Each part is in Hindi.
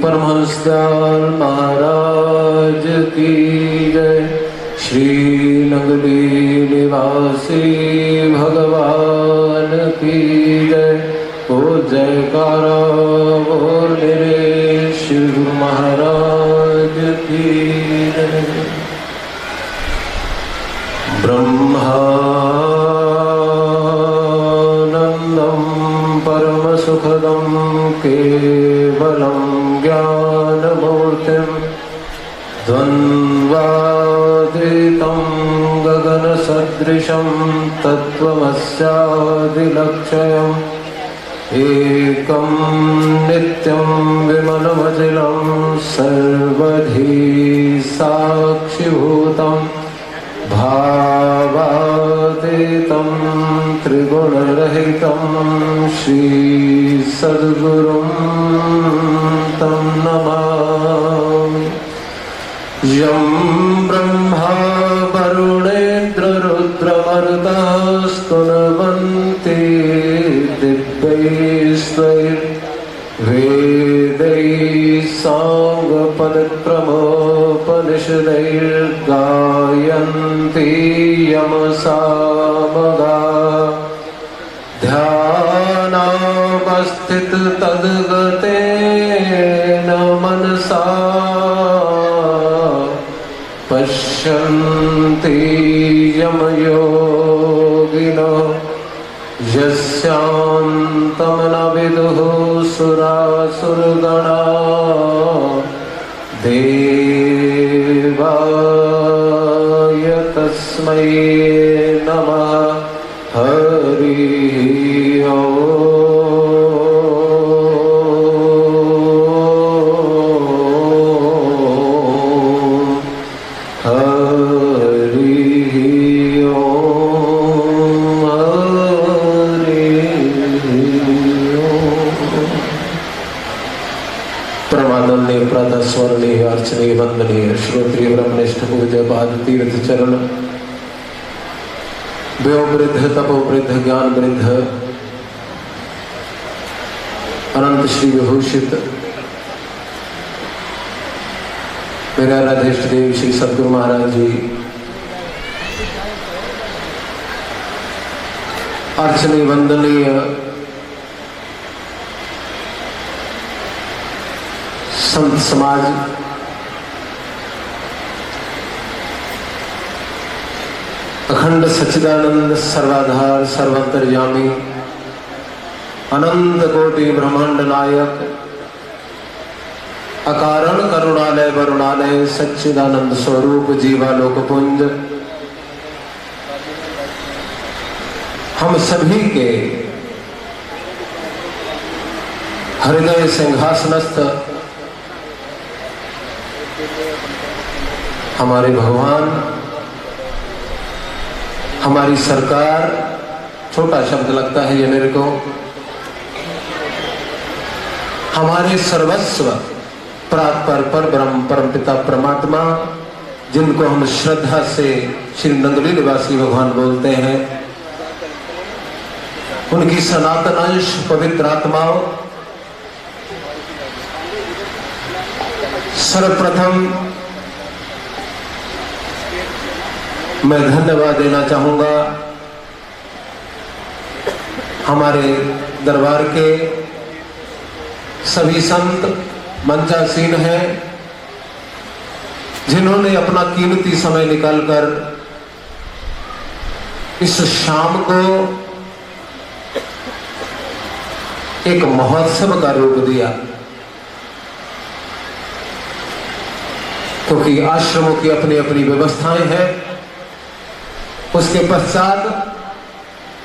परमहंस दयाल महाराज की जय। श्री नगरी निवासी भगवान की जय। ओ जयकारा बोल मेरे शिव महाराज की जय। ब्रह्मानंदं परम सुखदं केवलं ज्ञानमूर्तिं द्वन्द्वातीतं गगनसदृशं तत्त्वमस्यादिलक्ष्यम् एकं नित्यं विमलमचलं सर्वधी साक्षिभूतं भावातीतं त्रिगुणरहितं श्री सद्गुरुं तं नमामि। यं ब्रह्मा वरुणेन्द्ररुद्रमरुतस्तुन्वन्ति दिव्यैस्त्वैर्वेदैः साङ्गपदक्रमोपनिषदैर्गायन्ति यमसामगा ध्यानावस्थिततद्गतेन मनसा पश्यन्ति यमयोगिनो यस्यान्तं न विदुः सुरासुरगणा देवाय तस्मै नमः। हरि ओम। परमानंदनीय प्रातः स्मरणीय अर्चनीय वंदनीय श्रोत्रिय ब्रह्मनिष्ठ पूज्य पाद तीर्थ चरण व्योवृद्ध तपोवृद्ध ज्ञान वृद्ध अनंत श्री विभूषित मेरा राधेष्ट देव श्री सद्गुरु महाराज जी, अर्चनीय वंदनीय संत समाज, अखंड सच्चिदानंद सर्वाधार सर्वांतर्यामी अनंत कोटि ब्रह्मांड नायक अकारण करुणालय वरुणालय सच्चिदानंद स्वरूप जीवालोक पुंज, हम सभी के हृदय सिंहासनस्थ हमारे भगवान, हमारी सरकार, छोटा शब्द लगता है ये मेरे को, हमारे सर्वस्व परात्पर पर ब्रह्म परमपिता परमात्मा, जिनको हम श्रद्धा से श्री नंगली निवासी भगवान बोलते हैं, उनकी सनातन अंश पवित्र आत्माओं, सर्वप्रथम मैं धन्यवाद देना चाहूंगा हमारे दरबार के सभी संत मंचासीन हैं, जिन्होंने अपना कीमती समय निकालकर इस शाम को एक महोत्सव का रूप दिया, क्योंकि आश्रमों की अपनी अपनी व्यवस्थाएं हैं। उसके पश्चात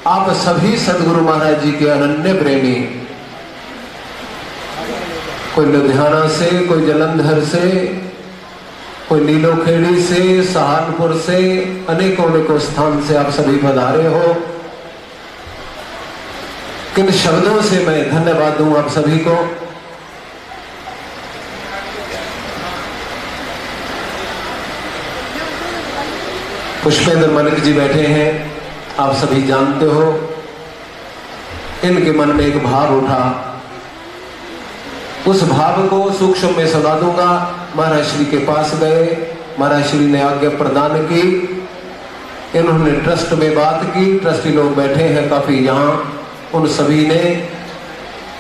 आप सभी सदगुरु महाराज जी के अनन्य प्रेमी, कोई लुधियाना से, कोई जलंधर से, कोई नीलोखेड़ी से, सहारनपुर से, अनेकों अनेकों स्थान से आप सभी पधारे हो। किन शब्दों से मैं धन्यवाद दूं आप सभी को। पुष्पेंद्र मलिक जी बैठे हैं, आप सभी जानते हो। इनके मन में एक भाव उठा उस भाव को सूक्ष्म में सुना दूंगा। महाराज श्री के पास गए, महाराज श्री ने आज्ञा प्रदान की, इन्होंने ट्रस्ट में बात की, ट्रस्टी लोग बैठे हैं काफी यहाँ, उन सभी ने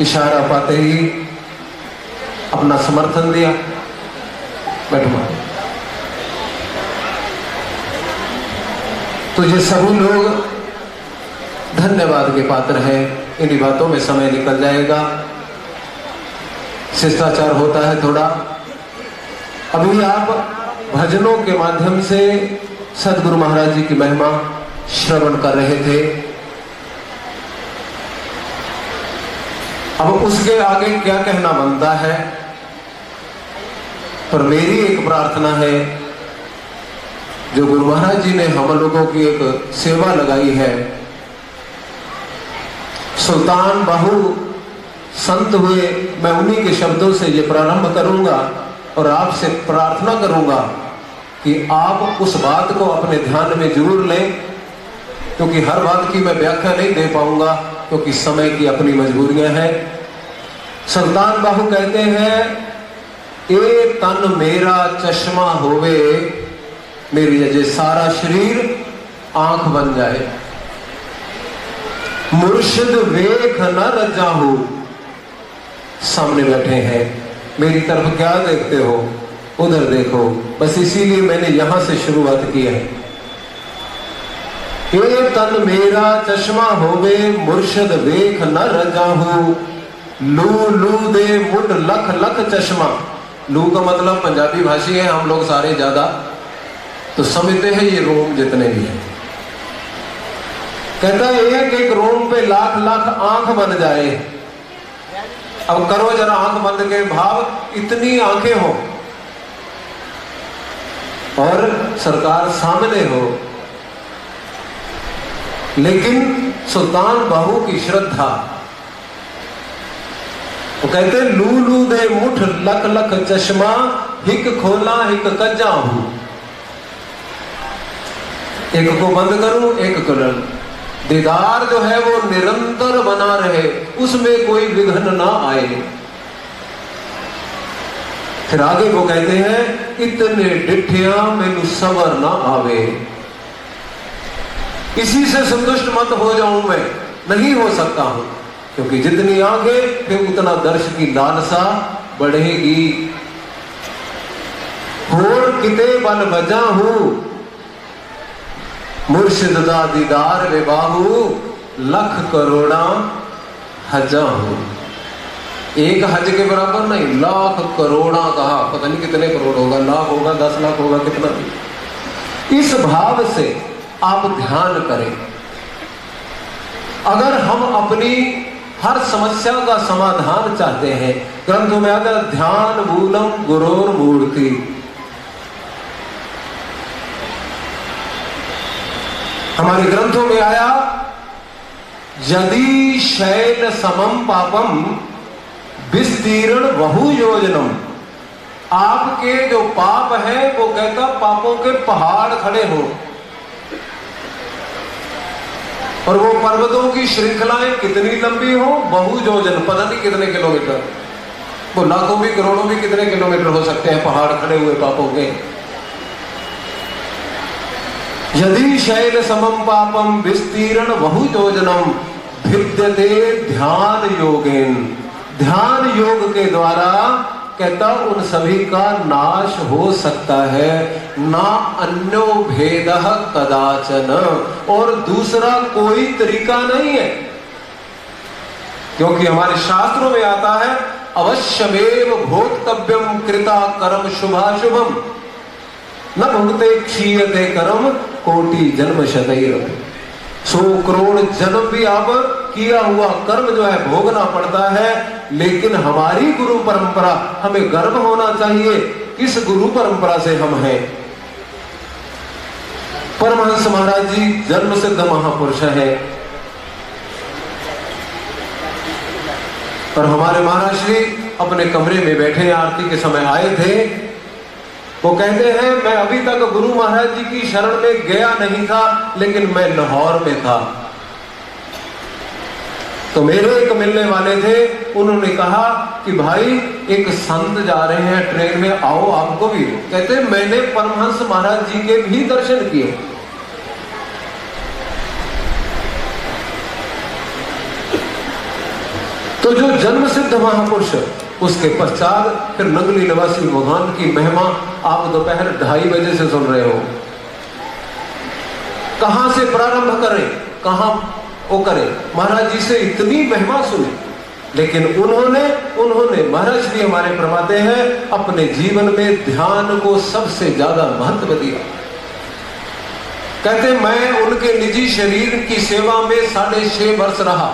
इशारा पाते ही अपना समर्थन दिया। बैठो। तो ये सभी लोग धन्यवाद के पात्र हैं। इन्हीं बातों में समय निकल जाएगा, शिष्टाचार होता है थोड़ा। अभी आप भजनों के माध्यम से सदगुरु महाराज जी की महिमा श्रवण कर रहे थे। अब उसके आगे क्या कहना बनता है, पर मेरी एक प्रार्थना है, जो गुरु महाराज जी ने हम लोगों की एक सेवा लगाई है, सुल्तान बाहू संत हुए, मैं उन्हीं के शब्दों से ये प्रारंभ करूंगा और आपसे प्रार्थना करूंगा कि आप उस बात को अपने ध्यान में जरूर लें, क्योंकि हर बात की मैं व्याख्या नहीं दे पाऊंगा, क्योंकि समय की अपनी मजबूरियां हैं। सुल्तान बाहू कहते हैं, ए तन मेरा चश्मा होवे, मेरी ये सारा शरीर आंख बन जाए, मुर्शिद वेख न रजाहू। सामने बैठे हैं, मेरी तरफ क्या देखते हो, उधर देखो, बस इसीलिए मैंने यहां से शुरुआत की है। ए तन मेरा चश्मा होवे, मुर्शिद वेख न रजाहू, लू लू दे मुड लख लख चश्मा। लू का मतलब पंजाबी भाषी है, हम लोग सारे ज्यादा तो समझते हैं ये रोम जितने भी हैं। कहता है एक एक रोम पे लाख लाख आंख बन जाए। अब करो जरा आंख बंद के भाव, इतनी आंखें हो और सरकार सामने हो, लेकिन सुल्तान बाहू की श्रद्धा, वो कहते लू लू दे मुठ लख लख चश्मा, हिक खोला हिक कज्जा हूं। एक को बंद करूं, एक को दीदार जो है वो निरंतर बना रहे, उसमें कोई विघ्न ना आए। फिर आगे वो कहते हैं, इतने डिठिया मैनू सबर ना आवे। इसी से संतुष्ट मत हो जाऊं मैं, नहीं हो सकता हूं, क्योंकि जितनी आगे फिर उतना दर्श की लालसा बढ़ेगी। होर किते बल बजा हूं, मुर्शिद दा दीदार वे बाहू, लख करोड़ा हजा हूं। एक हज के बराबर नहीं, लाख करोड़ा कहा, पता नहीं कितने करोड़ होगा, लाख होगा, 10 लाख होगा, कितना भी। इस भाव से आप ध्यान करें। अगर हम अपनी हर समस्या का समाधान चाहते हैं, ग्रंथों में अगर ध्यान मूलम गुरोर मूर्ति, हमारे ग्रंथों में आया, यदि शैल समम पापम विस्तीर्ण बहु योजनम। आपके जो पाप है वो कहता पापों के पहाड़ खड़े हो, और वो पर्वतों की श्रृंखलाएं कितनी लंबी हो, बहु योजन, पता नहीं कितने किलोमीटर, वो लाखों भी करोड़ों भी कितने किलोमीटर हो सकते हैं पहाड़ खड़े हुए पापों के। यदि शैल समम पापम विस्तीर्ण बहु योजनम भिद्यते ध्यान योगेन। ध्यान योग के द्वारा कहता उन सभी का नाश हो सकता है, ना अन्यो भेद कदाचन, और दूसरा कोई तरीका नहीं है। क्योंकि हमारे शास्त्रों में आता है, अवश्यमेव भोक्तव्यम कृता कर्म शुभाशुभम, न भुगते क्षीयते कर्म कोटि जन्म शतैर। 100 करोड़ जन्म भी आप किया हुआ कर्म जो है भोगना पड़ता है, लेकिन हमारी गुरु परंपरा, हमें गर्व होना चाहिए किस गुरु परंपरा से हम हैं। परमहंस महाराज जी जन्म सिद्ध महापुरुष है, और हमारे महाराज श्री अपने कमरे में बैठे आरती के समय आए थे। वो कहते हैं, मैं अभी तक गुरु महाराज जी की शरण में गया नहीं था, लेकिन मैं लाहौर में था। तो मेरे एक मिलने वाले थे, उन्होंने कहा कि भाई एक संत जा रहे हैं ट्रेन में, आओ आपको भी। कहते मैंने परमहंस महाराज जी के भी दर्शन किए। तो जो जन्म सिद्ध महापुरुष, उसके पश्चात फिर नगली निवासी भगवान की महिमा आप दोपहर 2:30 बजे से सुन रहे हो। कहां से प्रारंभ करें, कहां वो करें। महाराज जी से इतनी महिमा सुनी, लेकिन उन्होंने महाराज जी हमारे फरमाते हैं अपने जीवन में ध्यान को सबसे ज्यादा महत्व दिया। कहते मैं उनके निजी शरीर की सेवा में 6.5 वर्ष रहा,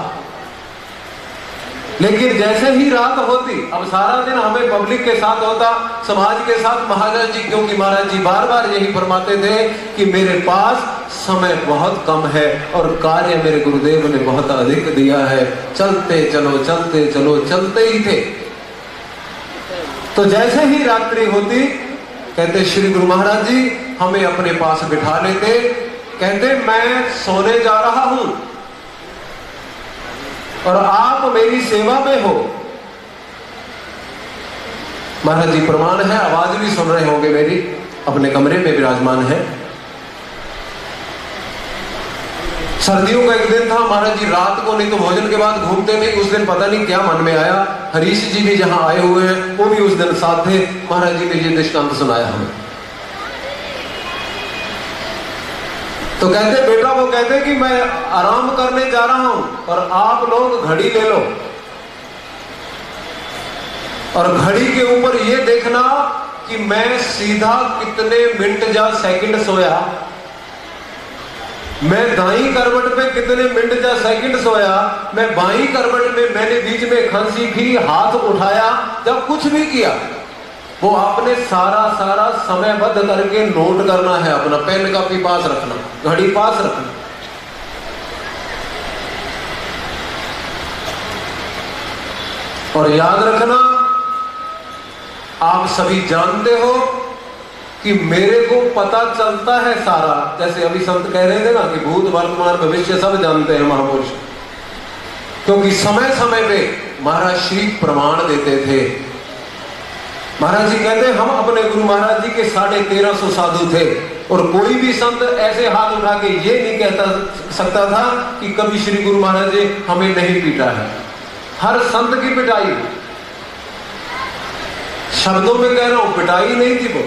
लेकिन जैसे ही रात होती, अब सारा दिन हमें पब्लिक के साथ होता, समाज के साथ महाराज जी, क्योंकि महाराज जी बार बार यही फरमाते थे कि मेरे पास समय बहुत कम है और कार्य मेरे गुरुदेव ने बहुत अधिक दिया है, चलते चलो चलते चलो, चलते ही थे। तो जैसे ही रात्रि होती, कहते श्री गुरु महाराज जी हमें अपने पास बिठा लेते, कहते मैं सोने जा रहा हूं और आप मेरी सेवा में हो। महाराज जी प्रमाण है, आवाज भी सुन रहे होंगे मेरी, अपने कमरे में विराजमान है। सर्दियों का एक दिन था, महाराज जी रात को नहीं तो भोजन के बाद घूमते नहीं। उस दिन पता नहीं क्या मन में आया, हरीश जी भी जहां आए हुए हैं वो भी उस दिन साथ थे। महाराज जी ने ये दृष्टांत सुनाया हमें। तो कहते बेटा, वो कहते कि मैं आराम करने जा रहा हूं और आप लोग घड़ी ले लो और घड़ी के ऊपर ये देखना कि मैं सीधा कितने मिनट या सेकंड सोया, मैं दाईं करवट पे कितने मिनट या सेकंड सोया, मैं बाईं करवट में मैंने बीच में खांसी की, हाथ उठाया, जब कुछ भी किया, वो आपने सारा समयबद्ध करके नोट करना है। अपना पेन कापी पास रखना, घड़ी पास रखना। और याद रखना, आप सभी जानते हो कि मेरे को पता चलता है सारा, जैसे अभी संत कह रहे थे ना कि भूत वर्तमान भविष्य सब जानते हैं महापुरुष, क्योंकि समय समय पे महाराज श्री प्रमाण देते थे। महाराज जी कहते हम अपने गुरु महाराज जी के 1350 साधु थे और कोई भी संत ऐसे हाथ उठा के ये नहीं कहता सकता था कि कभी श्री गुरु महाराज जी हमें नहीं पीटा है। हर संत की पिटाई, शब्दों में कह रहा हूं, पिटाई नहीं थी वो।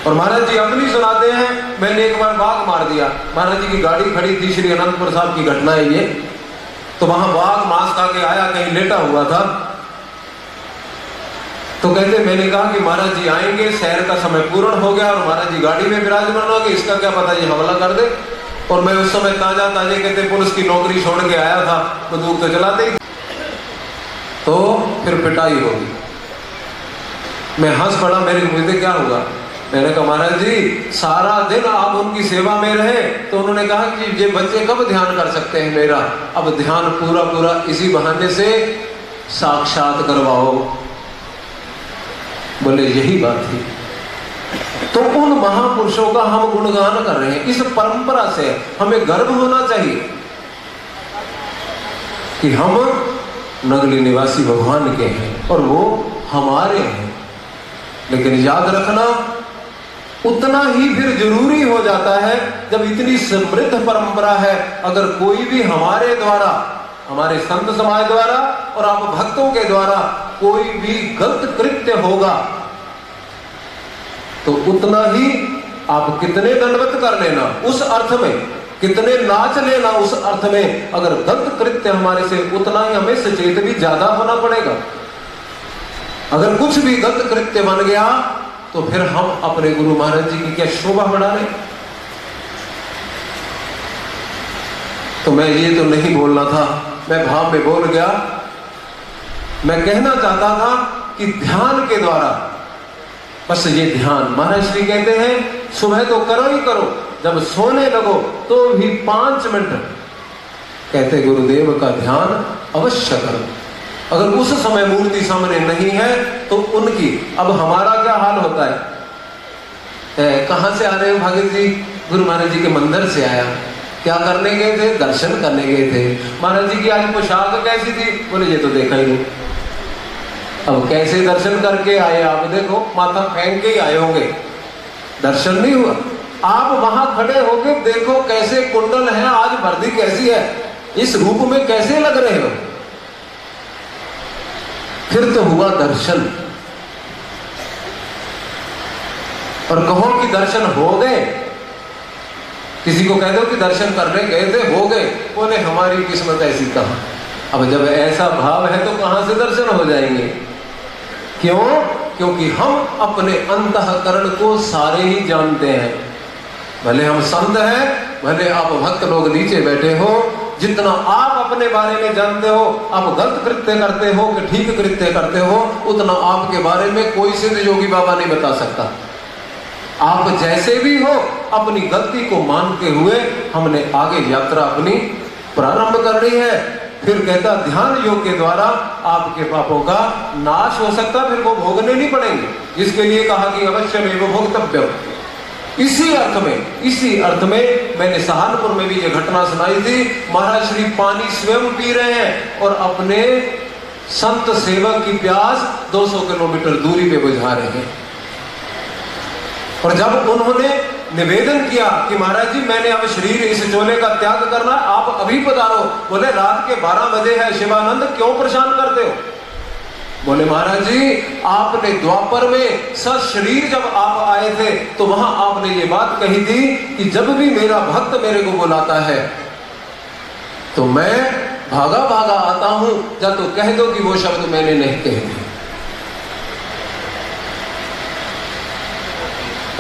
और महाराज जी अपनी सुनाते हैं, मैंने एक बार बाघ मार दिया। महाराज जी की गाड़ी खड़ी थी, श्री अनंतपुर साहब की घटना है ये। तो वहां बाघ मांस खा के आया, कहीं लेटा हुआ था। तो कहते मैंने कहा कि महाराज जी आएंगे, शहर का समय पूर्ण हो गया और महाराज जी गाड़ी में विराजमान हो गए, इसका क्या पता ये हमला कर दे। और मैं उस समय ताजा ताजे कहते पुलिस की नौकरी छोड़ के आया था, बंदूक तो चलाते ही, तो फिर पिटाई होगी। मैं हंस पड़ा, मेरे मुझे क्या हुआ। मैंने कहा महाराज जी सारा दिन आप उनकी सेवा में रहे, तो उन्होंने कहा कि ये बच्चे कब ध्यान कर सकते हैं मेरा, अब ध्यान पूरा इसी बहाने से साक्षात करवाओ। बोले यही बात थी। तो उन महापुरुषों का हम गुणगान कर रहे हैं। इस परंपरा से हमें गर्व होना चाहिए कि हम नगली निवासी भगवान के हैं और वो हमारे हैं। लेकिन याद रखना, उतना ही फिर जरूरी हो जाता है जब इतनी समृद्ध परंपरा है, अगर कोई भी हमारे द्वारा, हमारे संत समाज द्वारा और आप भक्तों के द्वारा कोई भी गलत कृत्य होगा तो उतना ही आप कितने दंडवत कर लेना, उस अर्थ में कितने नाच लेना, उस अर्थ में अगर गलत कृत्य हमारे से, उतना ही हमें सचेत भी ज्यादा होना पड़ेगा। अगर कुछ भी गलत कृत्य बन गया तो फिर हम अपने गुरु महाराज जी की क्या शोभा बढ़ा रहे। तो मैं ये तो नहीं बोलना था, मैं भाव में बोल गया। मैं कहना चाहता था कि ध्यान के द्वारा, बस ये ध्यान, महाराज श्री कहते हैं सुबह तो करो ही करो, जब सोने लगो तो भी 5 मिनट कहते गुरुदेव का ध्यान अवश्य करो। अगर उस समय मूर्ति सामने नहीं है तो उनकी, अब हमारा क्या हाल होता है, कहां से आ रहे हो भागीरथ जी? गुरु महाराज जी के मंदिर से आया। क्या करने गए थे? दर्शन करने गए थे। महाराज जी की आज पोशाक कैसी थी? बोले ये तो देखा ही नहीं। अब कैसे दर्शन करके आए आप? देखो माथा फेंक के ही आए होंगे, दर्शन नहीं हुआ। आप वहां खड़े होके देखो कैसे कुंडल है, आज वर्दी कैसी है, इस रूप में कैसे लग रहे हो, फिर तो हुआ दर्शन। और कहो कि दर्शन हो गए, किसी को कह दो कि दर्शन करने गए थे, हो गए, बोले हमारी किस्मत ऐसी कहां। अब जब ऐसा भाव है तो कहां से दर्शन हो जाएंगे? क्यों? क्योंकि हम अपने अंतःकरण को सारे ही जानते हैं। भले हम संत हैं, भले आप भक्त लोग नीचे बैठे हो, जितना आप अपने बारे में जानते हो, आप गलत कृत्य करते हो कि ठीक कृत्य करते हो, उतना आपके बारे में कोई सिद्ध योगी बाबा नहीं बता सकता। आप जैसे भी हो, अपनी गलती को मानते हुए हमने आगे यात्रा अपनी प्रारंभ करनी है। फिर कहता ध्यान योग के द्वारा आपके पापों का नाश हो सकता, फिर वो भोगने नहीं पड़ेंगे, जिसके लिए कहा कि अवश्य में वो भोक्तव्य। इसी अर्थ में मैंने सहारनपुर में भी ये घटना सुनाई थी। महाराज श्री पानी स्वयं पी रहे हैं और अपने संत सेवक की प्यास 200 किलोमीटर दूरी पे बुझा रहे हैं। और जब उन्होंने निवेदन किया कि महाराज जी मैंने अब शरीर इस चोले का त्याग करना है, आप अभी पधारो। बोले रात के 12 बजे है शिवानंद, क्यों परेशान करते हो? बोले महाराज जी आपने द्वापर में सशरीर जब आप आए थे तो वहां आपने ये बात कही थी कि जब भी मेरा भक्त मेरे को बुलाता है तो मैं भागा भागा आता हूं, या तो कह दो कि वो शब्द मैंने नहीं कहे।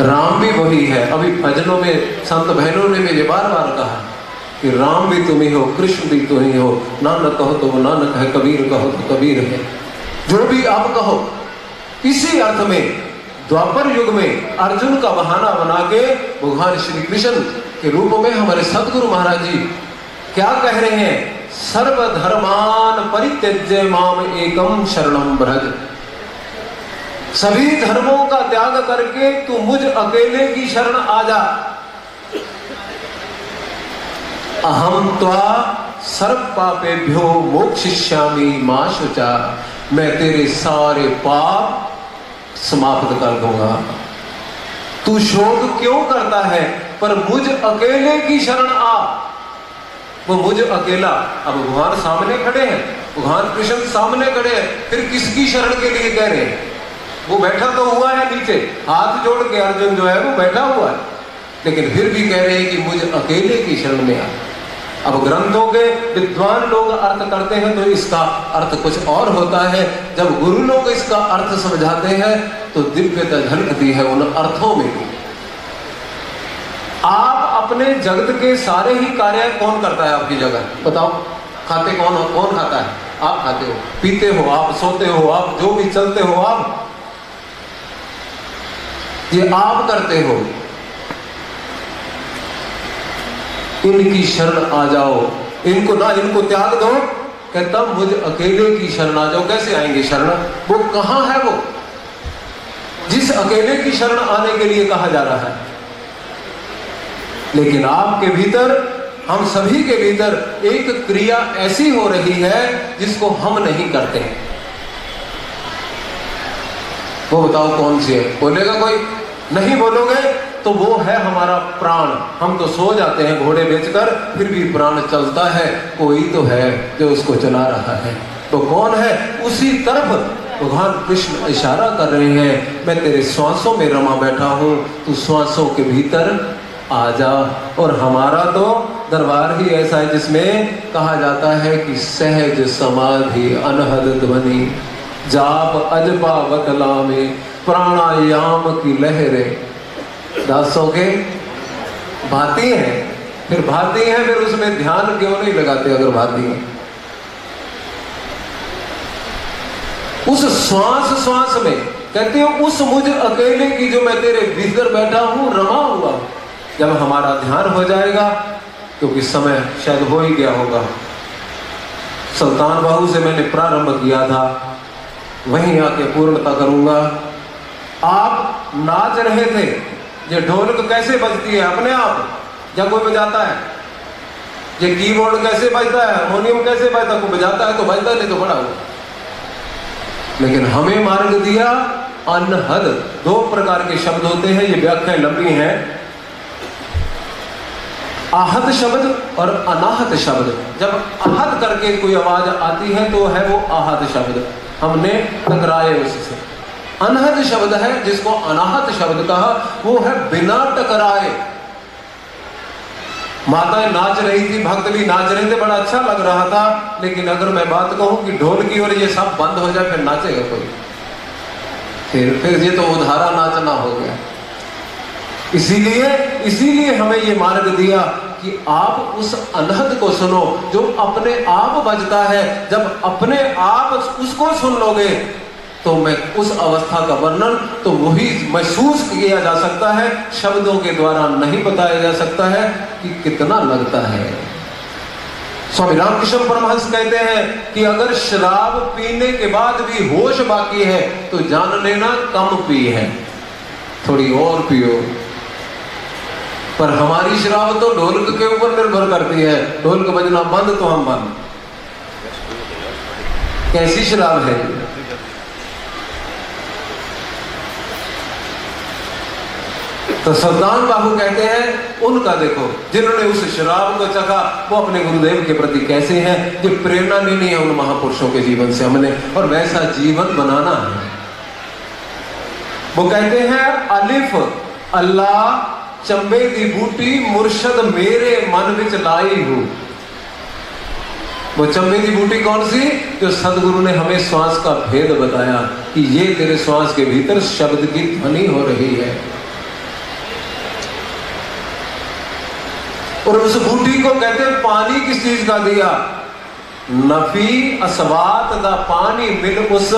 राम भी वही है। अभी भजनों में संत बहनों ने मुझे बार बार कहा कि राम भी तुम ही हो, कृष्ण भी तुम ही हो, नानक कहो तो नानक है, कबीर कहो तो कबीर है। जो भी आप कहो। इसी अर्थ में द्वापर युग में अर्जुन का बहाना बना के भगवान श्री कृष्ण के रूप में हमारे सदगुरु महाराज जी क्या कह रहे हैं? सर्वधर्मान परित्यज्य माम एकम शरणम व्रज। सभी धर्मों का त्याग करके तू मुझ अकेले की शरण आ जा। अहम त्वा सर्व पापेभ्यो मोक्षयिष्यामि मा शुचा। मैं तेरे सारे पाप समाप्त कर दूंगा। तू शोक क्यों करता है? पर मुझ अकेले की शरण आ। वो मुझ अकेला, अब भगवान सामने खड़े हैं, भगवान कृष्ण सामने खड़े हैं, फिर किसकी शरण के लिए कह रहे हैं? वो बैठा तो हुआ है नीचे, हाथ जोड़ के अर्जुन जो है वो बैठा हुआ है, लेकिन फिर भी कह रहे हैं कि मुझ अकेले की शरण में आ। अब ग्रंथों के विद्वान लोग अर्थ करते हैं तो इसका अर्थ कुछ और होता है। जब गुरु लोग इसका अर्थ समझाते हैं तो दिव्यता झलकती है उन अर्थों में भी। आप अपने जगत के सारे ही कार्य कौन करता है आपकी जगह? बताओ, खाते कौन खाता है? आप खाते हो, पीते हो, आप सोते हो, आप जो भी चलते हो, आप ये आप करते हो। इनकी शरण आ जाओ, इनको त्याग दो। कहता मुझ अकेले की शरण आ जाओ। कैसे आएंगे शरण? वो कहां है वो जिस अकेले की शरण आने के लिए कहा जा रहा है? लेकिन आपके भीतर, हम सभी के भीतर एक क्रिया ऐसी हो रही है जिसको हम नहीं करते। वो बताओ कौन सी है? बोलेगा कोई? नहीं बोलोगे तो वो है हमारा प्राण। हम तो सो जाते हैं घोड़े बेचकर, फिर भी प्राण चलता है। कोई तो है जो उसको चला रहा है। तो कौन है? उसी तरफ भगवान कृष्ण इशारा कर रहे हैं। मैं तेरे श्वासों में रमा बैठा हूं, तू श्वासों के भीतर आ जा। और हमारा तो दरबार ही ऐसा है जिसमें कहा जाता है कि सहज समाधि अनहद ध्वनि, जाप अजबा बतला में प्राणायाम की लहरें। दासों के भाती हैं, फिर उसमें ध्यान क्यों नहीं लगाते? अगर भाती है उस श्वास में कहते हो, उस मुझ अकेले की जो मैं तेरे भीतर बैठा हूं, रमा हुआ। जब हमारा ध्यान हो जाएगा, क्योंकि समय शायद हो ही गया होगा। सुल्तान बाहू से मैंने प्रारंभ किया था, वहीं आके पूर्णता करूंगा। आप नाच रहे थे, ये ढोलक कैसे बजती है? अपने आप जब कोई बजाता है ये कीबोर्ड कैसे बजता है, हारमोनियम कैसे बजता है, कोई बजाता है तो बजता, नहीं तो बड़ा हुआ। लेकिन हमें मार्ग दिया अनहद। दो प्रकार के शब्द होते हैं, ये व्याख्याएं लंबी हैं। आहत शब्द और अनाहत शब्द। जब आहत करके कोई आवाज आती है तो है वो आहत शब्द, हमने टकराए उससे। अनहद शब्द है जिसको अनाहत शब्द कहा, वो है बिना टकराए। माताएं नाच रही थी, भक्त भी नाच रहे थे, बड़ा अच्छा लग रहा था। लेकिन अगर मैं बात कहूं कि ढोल की और ये सब बंद हो जाए, फिर नाचेगा कोई? फिर ये तो उधारा नाचना हो गया। इसीलिए हमें ये मार्ग दिया कि आप उस अनहद को सुनो जो अपने आप बजता है। जब अपने आप उसको सुन लोगे तो मैं उस अवस्था का वर्णन तो वही महसूस किया जा सकता है, शब्दों के द्वारा नहीं बताया जा सकता है कि कितना लगता है। स्वामी रामकृष्ण परमहंस कहते हैं कि अगर शराब पीने के बाद भी होश बाकी है तो जान लेना कम पी है, थोड़ी और पियो। पर हमारी शराब तो ढोलक के ऊपर निर्भर करती है, ढोलक बजना बंद तो हम बंद। कैसी शराब है? तो सुल्तान बाहू कहते हैं उनका देखो, जिन्होंने उस शराब को चखा वो अपने गुरुदेव के प्रति कैसे हैं। ये प्रेरणा लेनी है उन महापुरुषों के जीवन से हमने, और वैसा जीवन बनाना है। वो कहते हैं अलिफ अल्लाह चंबे दी बूटी मुर्शद मेरे मन विच लाई हूं। वो चंबे की बूटी कौन सी? जो सदगुरु ने हमें श्वास का भेद बताया कि ये तेरे श्वास के भीतर शब्द की ध्वनि हो रही है। और उस बूटी को कहते हैं पानी किस चीज का दिया? नफी असवात दा पानी मिल उस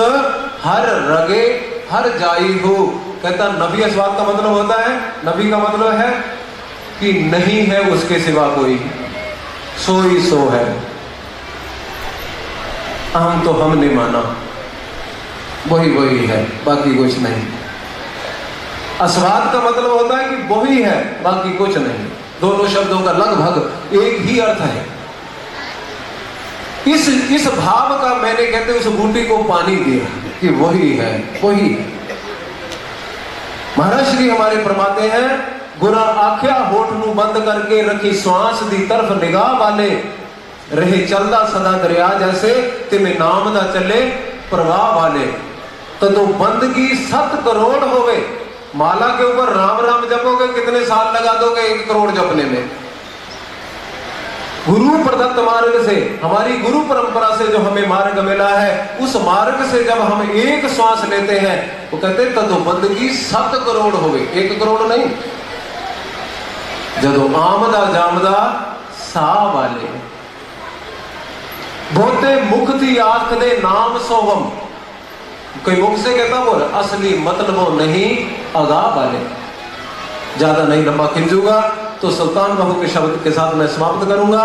हर रगे हर जाई हो। कहता नफी असवात का मतलब होता है, नफी का मतलब है कि नहीं है उसके सिवा कोई, सो ही सो है। हम तो हमने माना वही है, बाकी कुछ नहीं। असवात का मतलब होता है कि वही है, बाकी कुछ नहीं। दोनों शब्दों का लगभग एक ही अर्थ है। इस भाव का मैंने कहते उस बूटी को पानी दिया कि वही है, वही है। महाराज श्री हमारे फरमाते हैं, गुरा आख्या होठ नू बंद करके रखी श्वास दी तरफ निगाह वाले, रहे चलदा सदा दरिया जैसे तिमे नाम दा चले प्रवाह वाले। तो बंदगी 7 करोड़ होवे, माला के ऊपर राम राम जपोगे कितने साल लगा दोगे 1 करोड़ जपने में? गुरु प्रदत्त मार्ग से, हमारी गुरु परंपरा से जो हमें मार्ग मिला है, उस मार्ग से जब हम एक श्वास लेते हैं वो कहते तो बंदगी 7 करोड़ होवे, 1 करोड़ नहीं। जदों आमदा जामदा सा वाले, बहुते मुख थी आंख दे नाम सोहम। कोई मुख से कहता बोल, असली मतलब नहीं अगा वाले। ज्यादा नहीं लंबा खिंचूंगा तो सुल्तान बाहू के शब्द के साथ मैं समाप्त करूंगा।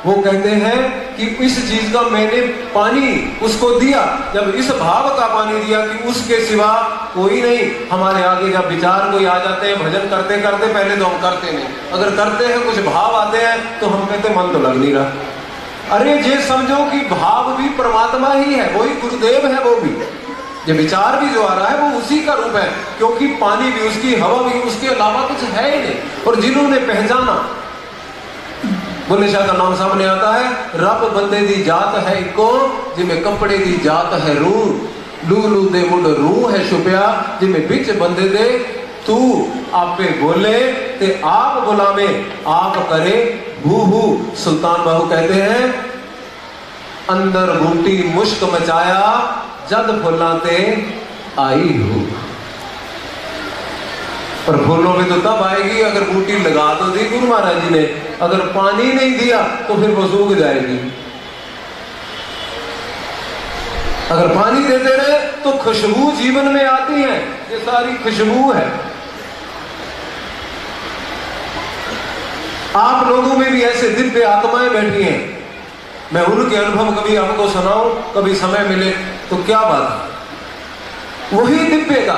वो कहते हैं कि इस चीज का मैंने पानी उसको दिया, जब इस भाव का पानी दिया कि उसके सिवा कोई नहीं। हमारे आगे जब विचार कोई आ जाते हैं भजन करते करते, पहले तो हम करते नहीं, अगर करते हैं कुछ भाव आते हैं तो हम कहते मन तो लग नहीं रहा। अरे ये समझो कि भाव भी परमात्मा ही है, वही गुरुदेव है। वो भी ये विचार भी जो आ रहा है वो उसी का रूप है, क्योंकि पानी भी उसकी, हवा भी उसके अलावा कुछ है ही नहीं। और जिन्होंने पहचाना, बुल्ले शाह का नाम सामने आता है, रब बंदे दी जात है इको जिमें कपड़े दी जात है रूह, लू लू दे मुंड रूह है छुपिया जिमें बिच बंदे दे तू आपे बोले ते आप बुलावे आप करे बूहू। सुल्तान बाहू कहते हैं, अंदर बूटी मुश्क मचाया जद फुलाते आई हो। पर फूलों में तो तब आएगी अगर बूटी लगा तो दी गुरु महाराज जी ने, अगर पानी नहीं दिया तो फिर वो सूख जाएगी। अगर पानी देते रहे तो खुशबू जीवन में आती है, ये सारी खुशबू है। आप लोगों में भी ऐसे दिव्य आत्माएं बैठी हैं, मैं उनके अनुभव कभी आपको सुनाऊं, कभी समय मिले तो क्या बात है। वही दिव्य का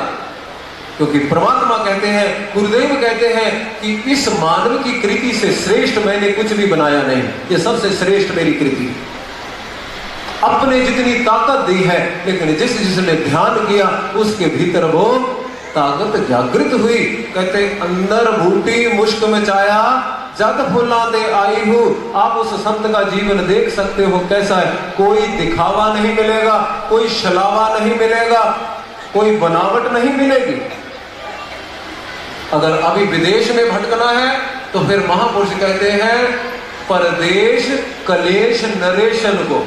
क्योंकि परमात्मा कहते हैं, गुरुदेव कहते हैं कि इस मानव की कृति से श्रेष्ठ मैंने कुछ भी बनाया नहीं, ये सबसे श्रेष्ठ मेरी कृति। अपने जितनी ताकत दी है, लेकिन जिसने ध्यान किया उसके भीतर वो ताकत जागृत हुई। कहते अंदर बूटी मुश्क मचाया जद फुला दे आई हूँ। आप उस संत का जीवन देख सकते हो कैसा है। कोई दिखावा नहीं मिलेगा, कोई छलावा नहीं मिलेगा, कोई बनावट नहीं मिलेगी। अगर अभी विदेश में भटकना है तो फिर महापुरुष कहते हैं परदेश कलेश नरेशन को।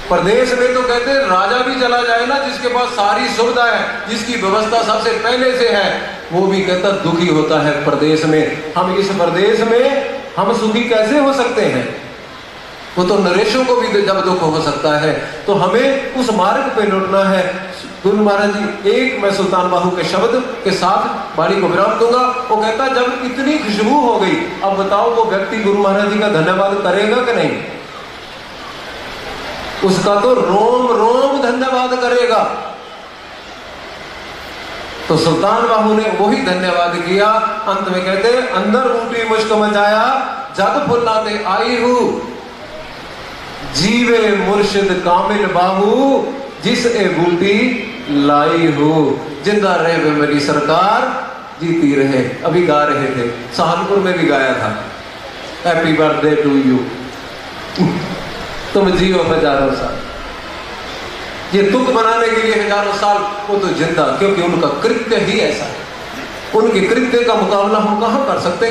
प्रदेश में तो कहते हैं राजा भी चला जाए ना, जिसके पास सारी सुविधा है, जिसकी व्यवस्था सबसे पहले से है, वो भी कहता दुखी होता है प्रदेश में। हम इस प्रदेश में हम सुखी कैसे हो सकते हैं? वो तो नरेशों को भी जब दुख हो सकता है। तो हमें उस मार्ग पे लौटना है। गुरु महाराज जी, एक मैं सुल्तान बाहू के शब्द के साथ वाणी को विराम दूंगा। वो कहता जब इतनी खुशबू हो गई, अब बताओ वो व्यक्ति गुरु महाराज जी का धन्यवाद करेगा कि नहीं? उसका तो रोम रोम धन्यवाद करेगा। तो सुल्तान बाहू ने वही धन्यवाद किया। अंत में कहते अंदर बूटी मुश्क मचाया जग फुलाते आई हूं। जीवे मुर्शिद कामिल बाहू जिस ए बूटी लाई हो। जिंदा रहे वे मेरी सरकार, जीती रहे। अभी गा रहे थे, सहारनपुर में भी गाया था, हैप्पी बर्थडे टू यू। तुम जियो हजारों साल। ये तुक बनाने के लिए हजारों साल, वो तो जिंदा, क्योंकि उनका कृत्य ही ऐसा है। उनके कृत्य का मुकाबला हम कहां कर सकते हैं?